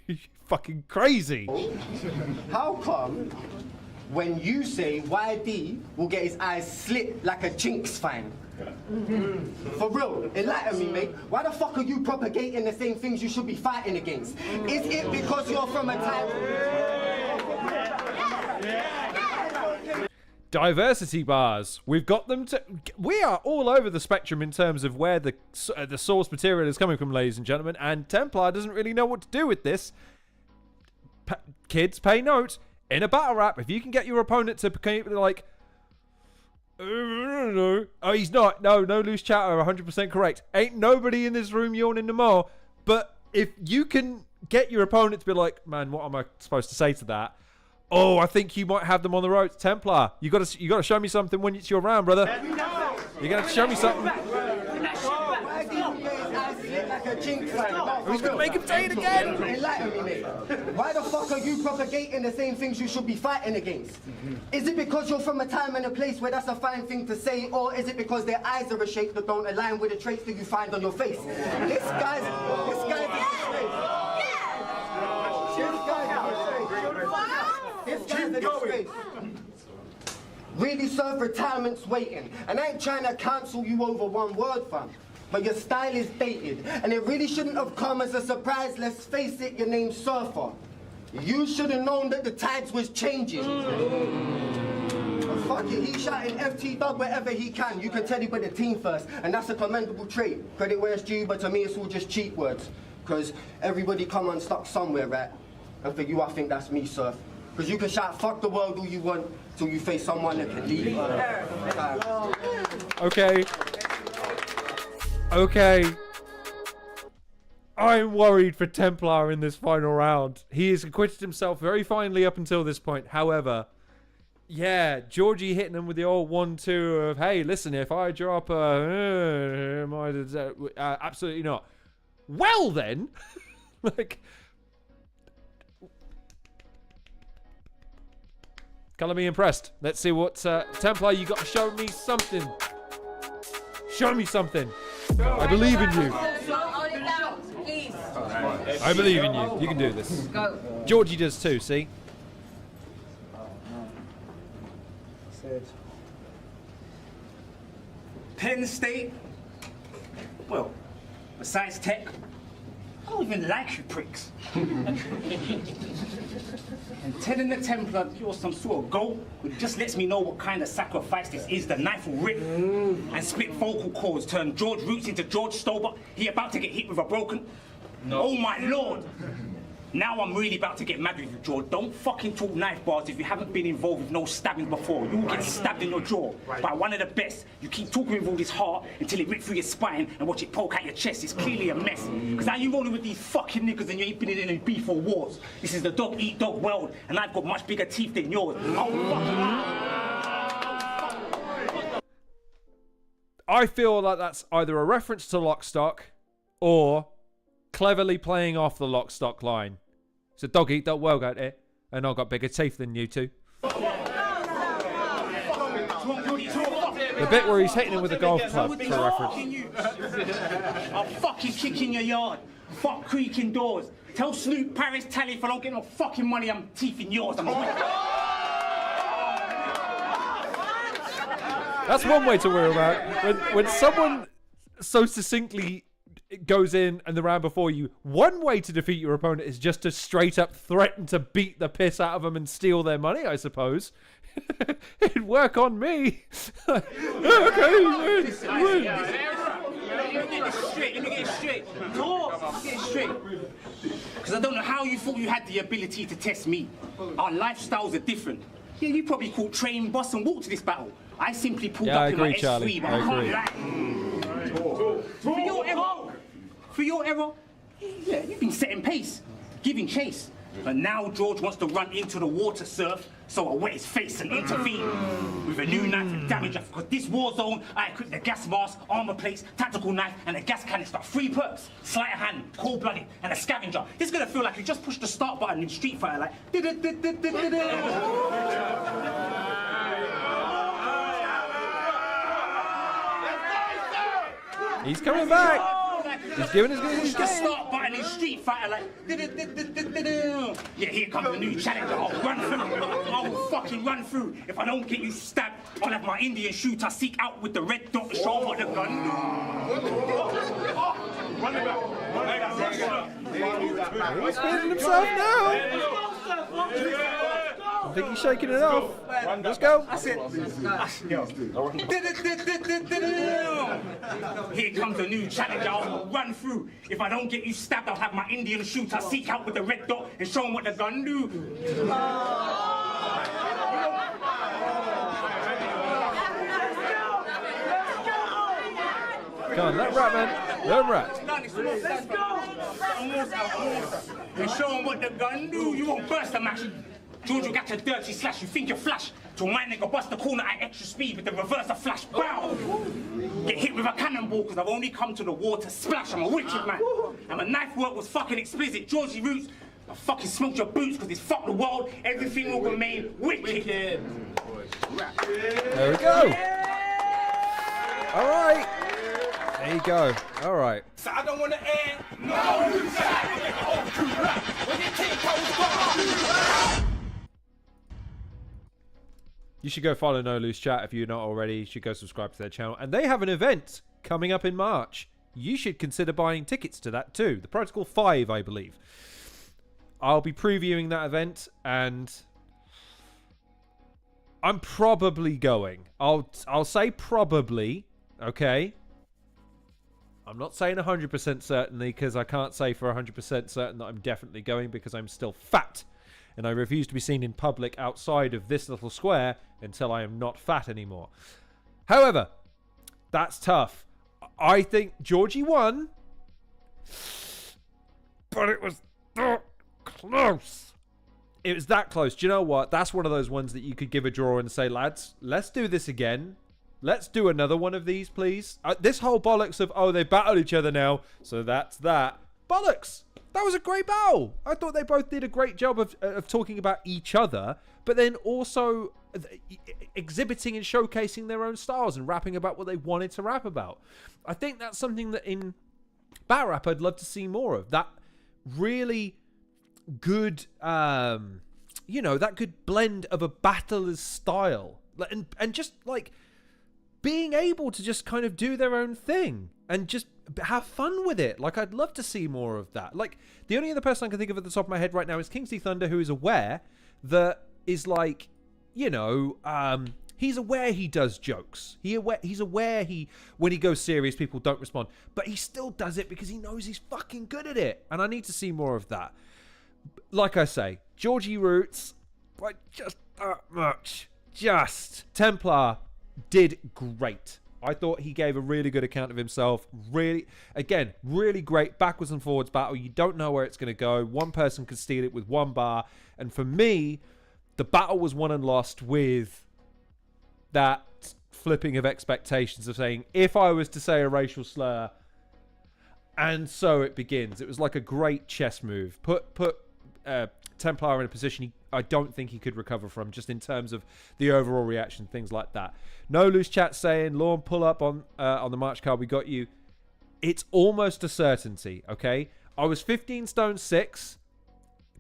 You fucking crazy. How come when you say YD will get his eyes slit like a jinx fan? For real, enlighten me, mate. Why the fuck are you propagating the same things you should be fighting against? Is it because you're from a time... Diversity bars. We've got them to... We are all over the spectrum in terms of where the source material is coming from, ladies and gentlemen, and Templar doesn't really know what to do with this. Kids, pay note. In a battle rap, if you can get your opponent to be like... Oh, he's not. No loose chatter. 100% correct. Ain't nobody in this room yawning no more. But if you can get your opponent to be like, man, what am I supposed to say to that? Oh, I think you might have them on the ropes. Templar, you got to show me something when it's your round, brother. You got to show me something. He's gonna make him say it again. Enlighten me, mate. Why the fuck are you propagating the same things you should be fighting against? Is it because you're from a time and a place where that's a fine thing to say, or is it because their eyes are a shape that don't align with the traits that you find on your face? This guy's a disgrace. Really, sir, retirement's waiting, and I ain't trying to cancel you over one word, fam. But your style is dated, and it really shouldn't have come as a surprise. Let's face it, your name's Surfer. You should have known that the tides was changing. But fuck it, he's shouting FT Dog wherever he can. You can tell he with the team first, and that's a commendable trait. Credit where it's due, but to me it's all just cheap words. Because everybody come unstuck somewhere, right? And for you, I think that's me, Surf. Because you can shout fuck the world all you want, till you face someone that can lead you. Okay. Okay. I'm worried for Templar in this final round. He has acquitted himself very finely up until this point. However, yeah, Georgie hitting him with the old 1-2 of, hey, listen, if I drop a... absolutely not. Well, then. Like... Colour me impressed. Let's see what... Templar, you got to show me something. Show me something. I believe in you. Hold it down, please. I believe in you. You can do this. Go. Georgie does too, see? Penn State? Well, besides tech, I don't even like you pricks. And telling the Templar you're some sort of goat, it just lets me know what kind of sacrifice this is. The knife will rip and split vocal cords, turn Georgie Roots into George Stober. He about to get hit with a broken... No. Oh my lord! Now I'm really about to get mad with you, George. Don't fucking talk knife bars if you haven't been involved with no stabbing before. You'll get stabbed in your jaw by one of the best. You keep talking with all this heart until it rips through your spine and watch it poke out your chest. It's clearly a mess. Because now you're rolling with these fucking niggas and you ain't been in any beef or wars. This is the dog-eat-dog world and I've got much bigger teeth than yours. I feel like that's either a reference to Lockstock or cleverly playing off the Lockstock line. It's a dog-eat-dog world out there, and I've got bigger teeth than you two. The bit where he's hitting him with a golf club, for reference. I'll fucking kick in your yard. Fuck creaking doors. Tell Snoop, Paris, Tally if I don't get no fucking money, I'm teething yours. That's one way to wear him out. When someone so succinctly goes in and the round before you, one way to defeat your opponent is just to straight up threaten to beat the piss out of them and steal their money, I suppose. It'd work on me. Okay, win. Let me get it straight. Because I don't know how you thought you had the ability to test me. Our lifestyles are different. Yeah, you probably called train, bus and walk to this battle. I simply pulled up in my S3, but I can't lie. For your error, yeah, you've been setting pace, giving chase. But now George wants to run into the water surf, so I wet his face and intervene with a new knife and damage. Because this war zone, I equipped the gas mask, armor plates, tactical knife, and a gas canister. 3 perks, sleight of hand, cold-blooded, and a scavenger. This is gonna feel like you just pushed the start button in Street Fighter, like. He's coming back. He's giving his good. Push the start button in Street Fighter, like. Yeah, here comes the new challenger. I'll run through. I will fucking run through. If I don't get you stabbed, I'll have my Indian shooter seek out with the red dot to show what the gun do. He's feeling himself now. I think he's shaking it off. Let's go. Here comes the new challenger. I'll run through. If I don't get you stabbed, I'll have my Indian shooter seek out with the red dot and show him what the gun do. Come on, let him rap, man. Let him rap. Let's go. And show him what the gun do. You won't burst the match. George, you got your dirty slash. You think you're flash. Till my nigga bust the corner at extra speed with the reverser flash. Bow! Get hit with a cannonball because I've only come to the war to splash. I'm a wicked man. And my knife work was fucking explicit. Georgie Roots, I fucking smoked your boots because it's fuck the world. Everything will remain wicked. There we go. All right. There you go. All right. So I don't want to end. No! You should go follow No Loose Chat if you're not already. You should go subscribe to their channel. And they have an event coming up in March. You should consider buying tickets to that too. The Protocol 5, I believe. I'll be previewing that event and I'm probably going. I'll say probably, okay? I'm not saying 100% certainly because I can't say for 100% certain that I'm definitely going because I'm still fat and I refuse to be seen in public outside of this little square until I am not fat anymore. However, that's tough. I think Georgie won, but it was that close. It was that close. Do you know what? That's one of those ones that you could give a draw and say, lads, let's do this again. Let's do another one of these, please. This whole bollocks of, oh, they battled each other now, so that's that. Bollocks. That was a great battle. I thought they both did a great job of talking about each other, but then also exhibiting and showcasing their own styles and rapping about what they wanted to rap about. I think that's something that in battle rap I'd love to see more of. That really good, that good blend of a battler's style. And just like being able to just kind of do their own thing and just have fun with it. Like, I'd love to see more of that. Like, the only other person I can think of at the top of my head right now is Kingsley Thunder, who is aware that is like, he's aware he does jokes. He's aware when he goes serious, people don't respond. But he still does it because he knows he's fucking good at it. And I need to see more of that. Like I say, Georgie Roots, but just that much. Templar did great. I thought he gave a really good account of himself. Really great backwards and forwards battle. You don't know where it's going to go. One person could steal it with one bar. And for me, the battle was won and lost with that flipping of expectations of saying, if I was to say a racial slur, and so it begins. It was like a great chess move. Put Templar in a position I don't think he could recover from, just in terms of the overall reaction, things like that. No Loose Chat saying, Lorne, pull up on the March card. We got you. It's almost a certainty, okay? I was 15 stone 6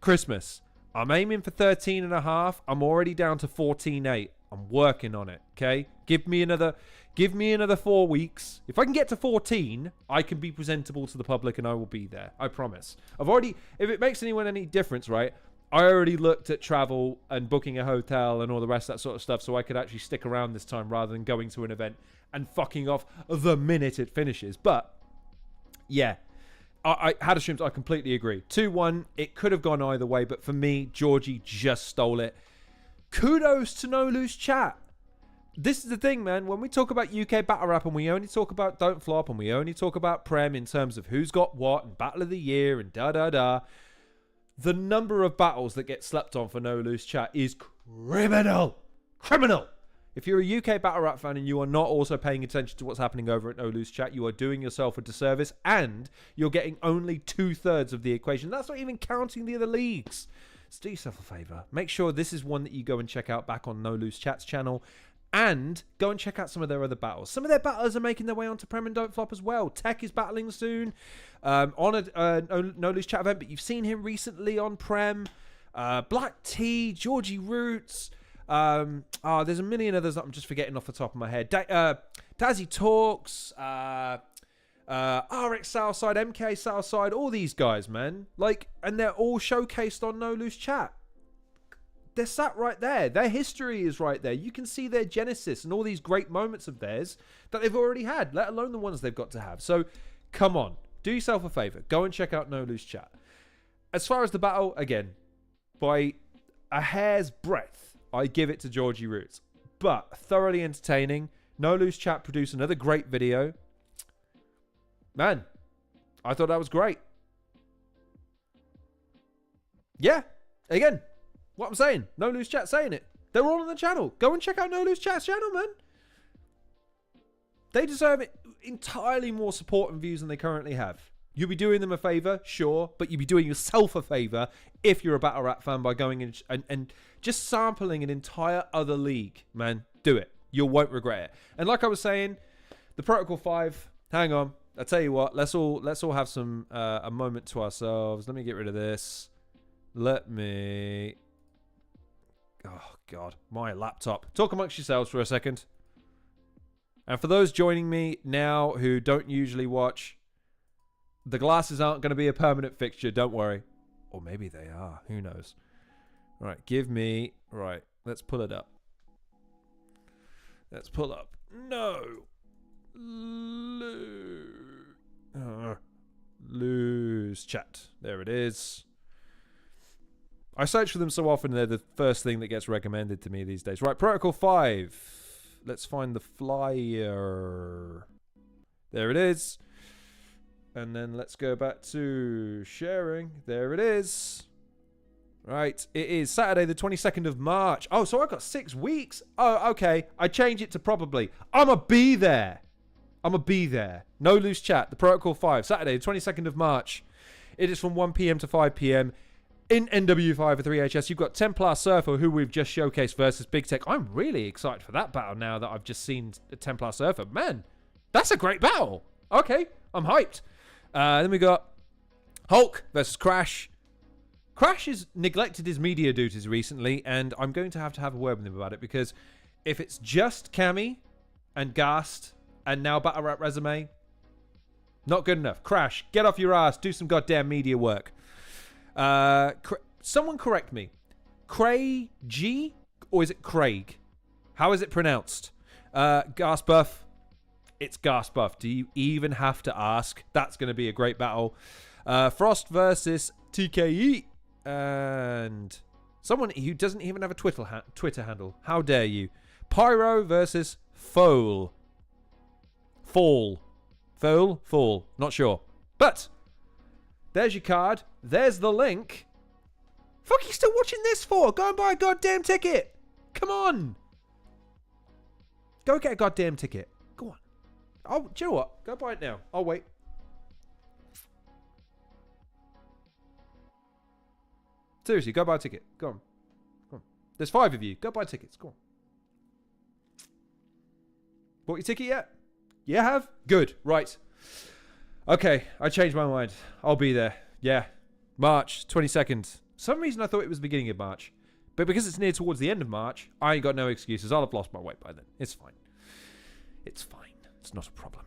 Christmas. I'm aiming for 13 and a half. I'm already down to 14.8. I'm working on it, okay? Give me another 4 weeks. If I can get to 14, I can be presentable to the public and I will be there. I promise. If it makes anyone any difference, right? I already looked at travel and booking a hotel and all the rest of that sort of stuff so I could actually stick around this time rather than going to an event and fucking off the minute it finishes. But, yeah. I had assumed I completely agree. 2-1, it could have gone either way, but for me, Georgie just stole it. Kudos to No Loose Chat. This is the thing, man. When we talk about UK battle rap and we only talk about Don't Flop and we only talk about Prem in terms of who's got what and Battle of the Year and da-da-da, the number of battles that get slept on for No Loose Chat is criminal. Criminal. If you're a UK battle rap fan and you are not also paying attention to what's happening over at No Loose Chat, you are doing yourself a disservice and you're getting only 2/3 of the equation. That's not even counting the other leagues. So do yourself a favor. Make sure this is one that you go and check out back on No Loose Chat's channel. And go and check out some of their other battles. Some of their battlers are making their way onto Prem and Don't Flop as well. Tech is battling soon on a No Loose Chat event, but you've seen him recently on Prem. Black T, Georgie Roots. There's a million others that I'm just forgetting off the top of my head. Dazzy Talks, RX Southside, MK Southside, all these guys, man. And they're all showcased on No Loose Chat. They're sat right there. Their history is right there. You can see their genesis and all these great moments of theirs that they've already had, let alone the ones they've got to have. So, come on. Do yourself a favor. Go and check out No Loose Chat. As far as the battle, again, by a hair's breadth, I give it to Georgie Roots. But thoroughly entertaining. No Loose Chat produced another great video. Man, I thought that was great. Yeah, again. What I'm saying, No Loose Chat saying it. They're all on the channel. Go and check out No Loose Chat's channel, man. They deserve it entirely more support and views than they currently have. You'll be doing them a favor, sure, but you'll be doing yourself a favor if you're a battle rap fan by going in and just sampling an entire other league, man. Do it. You won't regret it. And like I was saying, the Protocol 5, hang on. I tell you what, let's all have some a moment to ourselves. Let me get rid of this. Oh, God. My laptop. Talk amongst yourselves for a second. And for those joining me now who don't usually watch, the glasses aren't going to be a permanent fixture. Don't worry. Or maybe they are. Who knows? Right. Give me... Right. Let's pull it up. Let's pull up. No. Lose chat. There it is. I search for them so often, they're the first thing that gets recommended to me these days. Right, Protocol 5. Let's find the flyer. There it is. And then let's go back to sharing. There it is. Right, it is Saturday the 22nd of March. Oh, so I got 6 weeks? Oh, okay. I change it to probably. I'ma be there. I'ma be there. No loose chat. The Protocol 5. Saturday the 22nd of March. It is from 1 p.m. to 5 p.m. in NW5 for 3HS. You've got Templar Surfa, who we've just showcased, versus Big Tech. I'm really excited for that battle now that I've just seen Templar Surfa. Man, that's a great battle. Okay, I'm hyped. Then we got Hulk versus Crash. Crash has neglected his media duties recently, and I'm going to have a word with him about it, because if it's just Cammy and Gast and now Battle Rap Resume, not good enough. Crash, get off your ass. Do some goddamn media work. Someone correct me. Craig G, or is it Craig? How is it pronounced? Gas Buff. It's Gas Buff. Do you even have to ask? That's going to be a great battle. Frost versus TKE. And someone who doesn't even have a Twitter handle. How dare you? Pyro versus Foal. Fall. Not sure. But there's your card. There's the link. Fuck, you still watching this for? Go and buy a goddamn ticket. Come on. Go get a goddamn ticket. Go on. Oh, do you know what? Go buy it now. I'll wait. Seriously, go buy a ticket. Go on. Go on. There's 5 of you. Go buy tickets. Go on. Bought your ticket yet? You have? Good. Right. Okay, I changed my mind. I'll be there. Yeah. March 22nd. For some reason I thought it was the beginning of March. But because it's near towards the end of March, I ain't got no excuses. I'll have lost my weight by then. It's fine. It's fine. It's not a problem.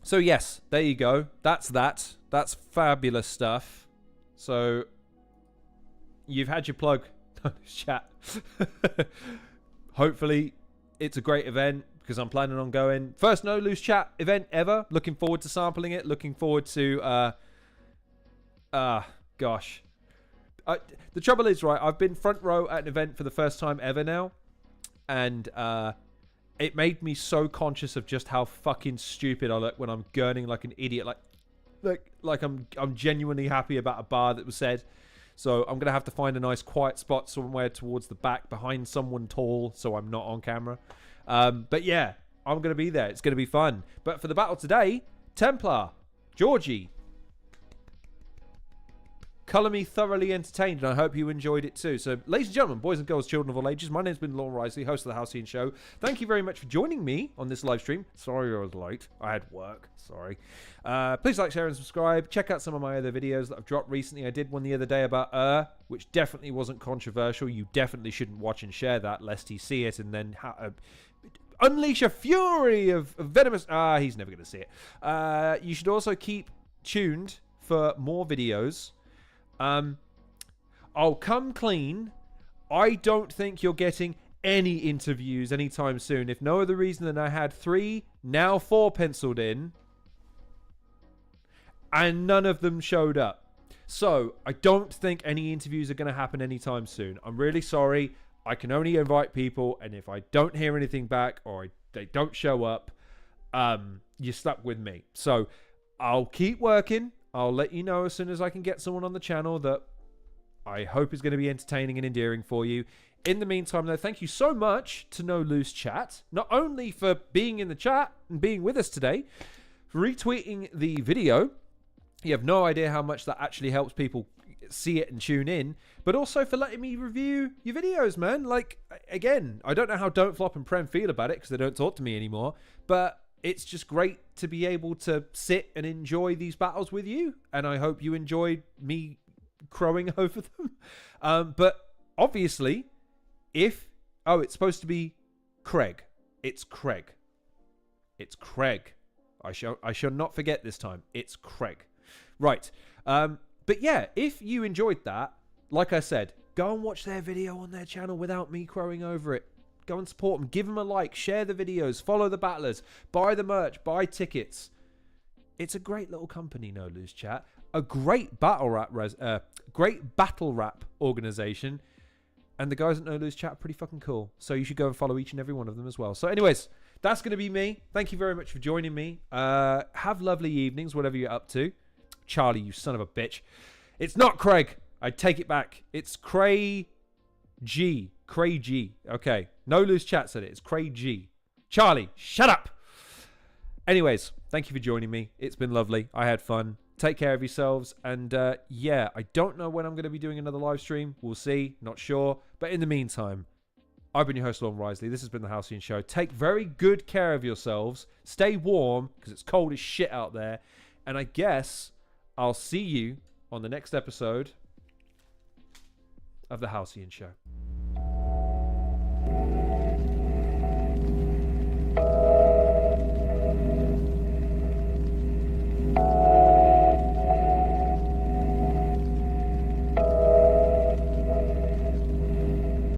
So yes, there you go. That's that. That's fabulous stuff. So you've had your plug. Chat. Hopefully it's a great event, because I'm planning on going. First no loose chat event ever. Looking forward to sampling it. Looking forward to gosh. The trouble is, right, I've been front row at an event for the first time ever now, and it made me so conscious of just how fucking stupid I look when I'm gurning like an idiot, like I'm genuinely happy about a bar that was said. So I'm gonna have to find a nice quiet spot somewhere towards the back behind someone tall, so I'm not on camera. But yeah, I'm gonna be there. It's gonna be fun. But for the battle today, Templar, Georgie, colour me thoroughly entertained, and I hope you enjoyed it too. So, ladies and gentlemen, boys and girls, children of all ages, my name's been Lorne Risley, host of the Halcyon Show. Thank you very much for joining me on this live stream. Sorry I was late. I had work. Sorry. Please like, share, and subscribe. Check out some of my other videos that I've dropped recently. I did one the other day about which definitely wasn't controversial. You definitely shouldn't watch and share that, lest he see it and then unleash a fury of venomous... he's never going to see it. You should also keep tuned for more videos. I'll come clean. I don't think you're getting any interviews anytime soon. If no other reason than I had 3, now 4 penciled in, and none of them showed up. So I don't think any interviews are going to happen anytime soon. I'm really sorry. I can only invite people, and if I don't hear anything back or they don't show up, you're stuck with me. So I'll keep working. I'll let you know as soon as I can get someone on the channel that I hope is going to be entertaining and endearing for you. In the meantime, though, thank you so much to No Loose Chat, not only for being in the chat and being with us today, for retweeting the video. You have no idea how much that actually helps people see it and tune in, but also for letting me review your videos, man. Like, again, I don't know how Don't Flop and Prem feel about it because they don't talk to me anymore, but it's just great to be able to sit and enjoy these battles with you, and I hope you enjoyed me crowing over them. But obviously, if... Oh, it's supposed to be Craig. It's Craig. It's Craig. I shall not forget this time. It's Craig. Right. But yeah, if you enjoyed that, like I said, go and watch their video on their channel without me crowing over it. Go and support them. Give them a like. Share the videos. Follow the battlers. Buy the merch. Buy tickets. It's a great little company, No Loose Chat. a great battle rap organization. And the guys at No Lose Chat are pretty fucking cool. So you should go and follow each and every one of them as well. So anyways, that's going to be me. Thank you very much for joining me. Have lovely evenings, whatever you're up to. Charlie, you son of a bitch. It's not Craig. I take it back. It's Craig G. Craig G. Okay. No Lose Chat said it. It's Craig G. Charlie, shut up. Anyways, thank you for joining me. It's been lovely. I had fun. Take care of yourselves. And yeah, I don't know when I'm going to be doing another live stream. We'll see. Not sure. But in the meantime, I've been your host, Lon Risley. This has been the Halcyon Show. Take very good care of yourselves. Stay warm because it's cold as shit out there. And I guess I'll see you on the next episode of the Halcyon Show.